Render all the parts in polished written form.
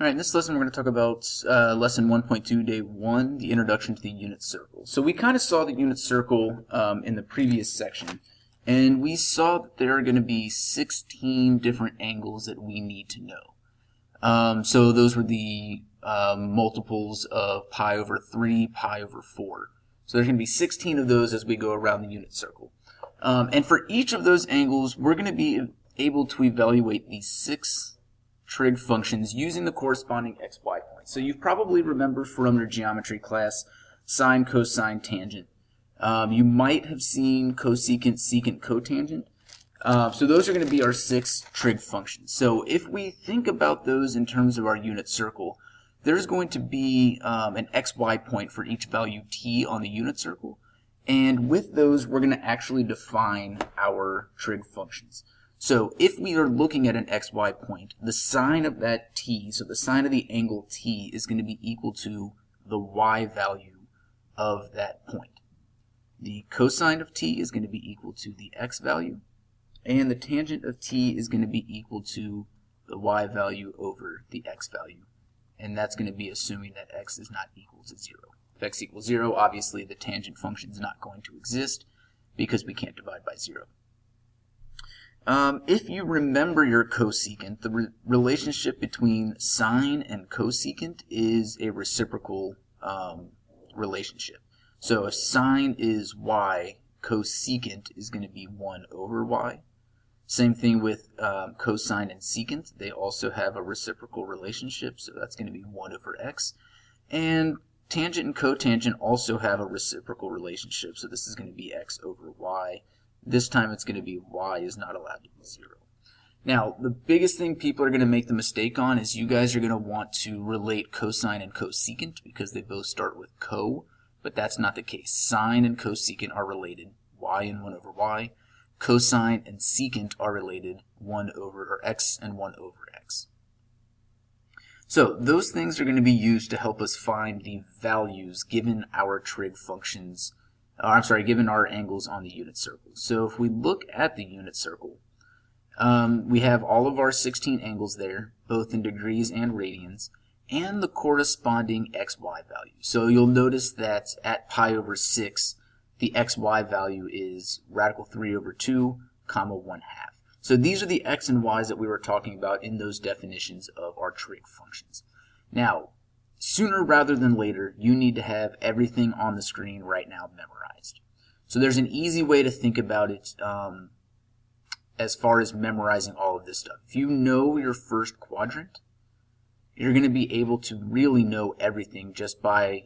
Alright, in this lesson we're going to talk about lesson 1.2, day 1, the introduction to the unit circle. So we kind of saw the unit circle in the previous section, and we saw that there are going to be 16 different angles that we need to know. So those were the multiples of pi over 3, pi over 4. So there's going to be 16 of those as we go around the unit circle. And for each of those angles, we're going to be able to evaluate these 6 trig functions using the corresponding xy points. So you probably remember from your geometry class sine, cosine, tangent. You might have seen cosecant, secant, cotangent. So those are going to be our 6 trig functions. So if we think about those in terms of our unit circle, there's going to be an xy point for each value t on the unit circle. And with those, we're going to actually define our trig functions. So if we are looking at an xy point, the sine of that t, so the sine of the angle t, is going to be equal to the y value of that point. The cosine of t is going to be equal to the x value, and the tangent of t is going to be equal to the y value over the x value. And that's going to be assuming that x is not equal to 0. If x equals 0, obviously the tangent function is not going to exist because we can't divide by 0. If you remember your cosecant, the relationship between sine and cosecant is a reciprocal relationship. So if sine is y, cosecant is going to be 1 over y. Same thing with cosine and secant. They also have a reciprocal relationship, so that's going to be 1 over x. And tangent and cotangent also have a reciprocal relationship, so this is going to be x over y. This time it's going to be y is not allowed to be 0. Now, the biggest thing people are going to make the mistake on is you guys are going to want to relate cosine and cosecant because they both start with co, but that's not the case. Sine and cosecant are related, y and 1 over y. Cosine and secant are related, 1 over or x and 1 over x. So those things are going to be used to help us find the values given our trig functions, given our angles on the unit circle. So if we look at the unit circle, we have all of our 16 angles there, both in degrees and radians, and the corresponding xy value. So you'll notice that at pi over 6, the xy value is radical 3 over 2, comma 1/2. So these are the x and y's that we were talking about in those definitions of our trig functions. Now, sooner rather than later, you need to have everything on the screen right now memorized. So there's an easy way to think about it as far as memorizing all of this stuff. If you know your first quadrant, you're going to be able to really know everything just by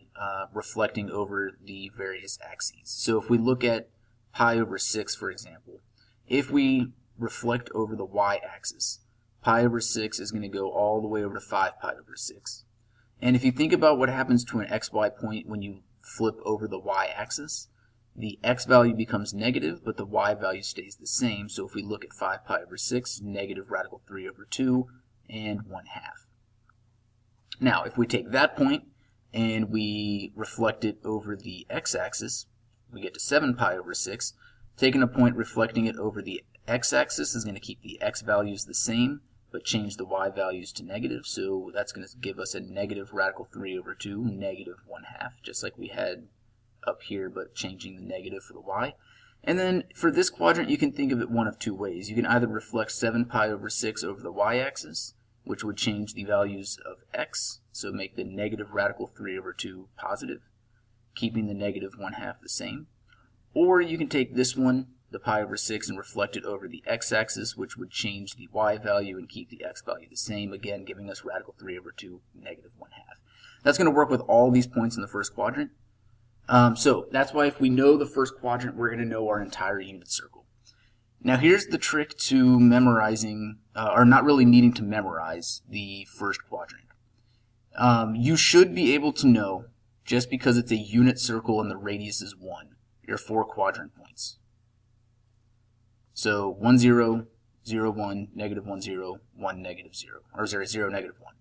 reflecting over the various axes. So if we look at pi over 6, for example, if we reflect over the y-axis, pi over 6 is going to go all the way over to 5 pi over 6. And if you think about what happens to an xy point when you flip over the y-axis, the x value becomes negative, but the y value stays the same. So if we look at 5 pi over 6, negative radical 3 over 2, and 1/2. Now, if we take that point and we reflect it over the x-axis, we get to 7 pi over 6. Taking a point, reflecting it over the x-axis is going to keep the x values the same, but change the y values to negative. So that's going to give us a negative radical 3 over 2, negative 1/2, just like we had up here, but changing the negative for the y. And then for this quadrant, you can think of it one of two ways. You can either reflect 7 pi over 6 over the y-axis, which would change the values of x, so make the negative radical 3 over 2 positive, keeping the negative 1/2 the same. Or you can take this one, the pi over 6, and reflect it over the x-axis, which would change the y value and keep the x value the same, again giving us radical 3 over 2, negative 1/2. That's going to work with all these points in the first quadrant. So that's why if we know the first quadrant, we're going to know our entire unit circle. Now here's the trick to memorizing, or not really needing to memorize the first quadrant. You should be able to know, just because it's a unit circle and the radius is 1, your 4 quadrant points. So 1, 0, 0, 1, negative 1, 0, 1, negative 0, or 0, 0, negative 1.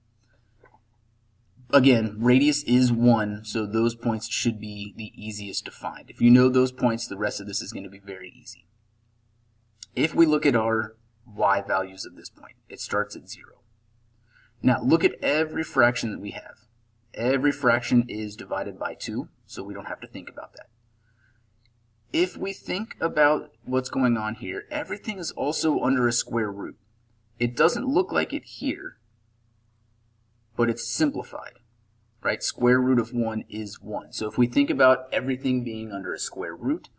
Again, radius is 1, so those points should be the easiest to find. If you know those points, the rest of this is going to be very easy. If we look at our y values at this point, it starts at 0. Now look at every fraction that we have. Every fraction is divided by 2, so we don't have to think about that. If we think about what's going on here, everything is also under a square root. It doesn't look like it here, but it's simplified, right? Square root of 1 is 1. So if we think about everything being under a square root,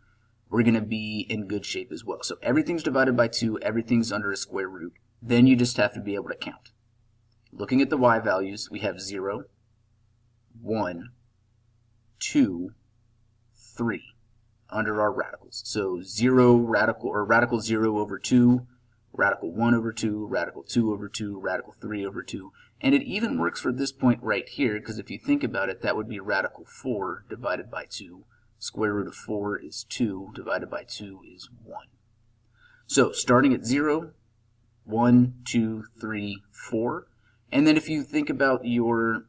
we're going to be in good shape as well. So everything's divided by 2, everything's under a square root. Then you just have to be able to count. Looking at the y values, we have 0, 1, 2, 3 under our radicals. So 0 radical, or radical 0 over 2, radical 1 over 2, radical 2 over 2, radical 3 over 2. And it even works for this point right here, because if you think about it, that would be radical 4 divided by 2. Square root of 4 is 2, divided by 2 is 1. So starting at 0, 1, 2, 3, 4. And then if you think about your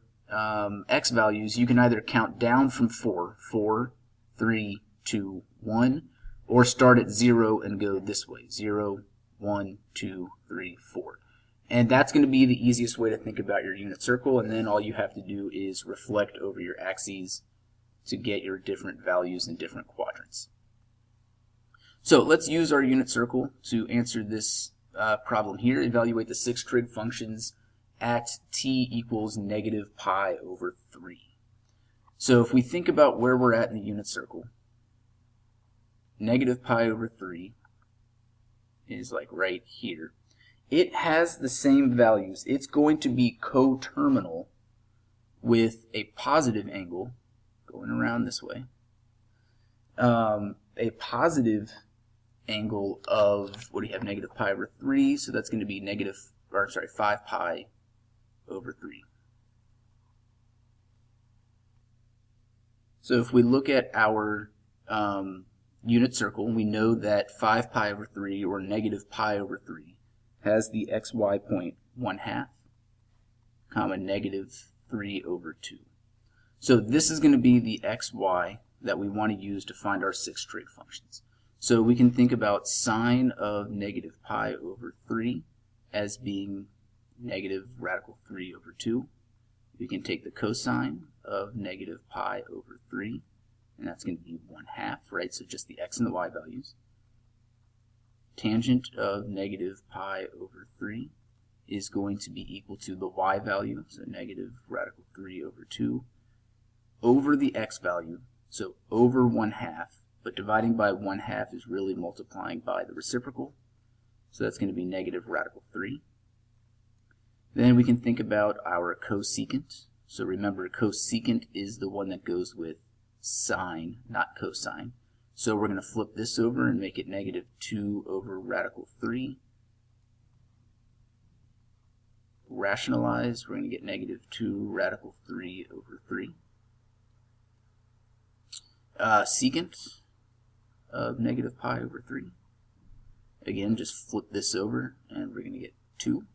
x values, you can either count down from 4, 4, 3, 2, 1, or start at 0 and go this way, 0, 1, 2, 3, 4. And that's going to be the easiest way to think about your unit circle, and then all you have to do is reflect over your axes to get your different values in different quadrants. So let's use our unit circle to answer this problem here. Evaluate the 6 trig functions at t equals negative pi over 3. So if we think about where we're at in the unit circle, negative pi over 3 is like right here. It has the same values. It's going to be coterminal with a positive angle going around this way. A positive angle of, what do you have, negative pi over 3, so that's going to be 5 pi over 3. So if we look at our unit circle, we know that 5 pi over 3, or negative pi over 3, has the xy point 1/2, comma negative 3 over 2. So this is going to be the xy that we want to use to find our 6 trig functions. So we can think about sine of negative pi over 3 as being negative radical 3 over 2. We can take the cosine of negative pi over 3, and that's going to be 1/2, right? So just the x and the y values. Tangent of negative pi over 3 is going to be equal to the y value, so negative radical 3 over 2, over the x value, so over 1/2, but dividing by 1/2 is really multiplying by the reciprocal, so that's going to be negative radical 3. Then we can think about our cosecant. So remember, cosecant is the one that goes with sine, not cosine. So we're going to flip this over and make it negative 2 over radical 3. Rationalize, we're going to get negative 2 radical 3 over 3. Secant of negative pi over 3. Again, just flip this over and we're going to get 2.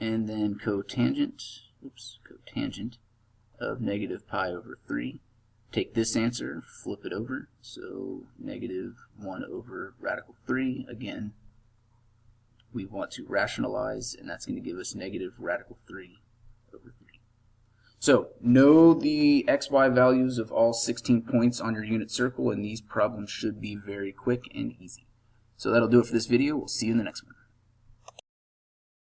And then cotangent of negative pi over 3. Take this answer, flip it over, so negative 1 over radical 3. Again, we want to rationalize, and that's going to give us negative radical 3 over 3. So know the xy values of all 16 points on your unit circle, and these problems should be very quick and easy. So that'll do it for this video. We'll see you in the next one.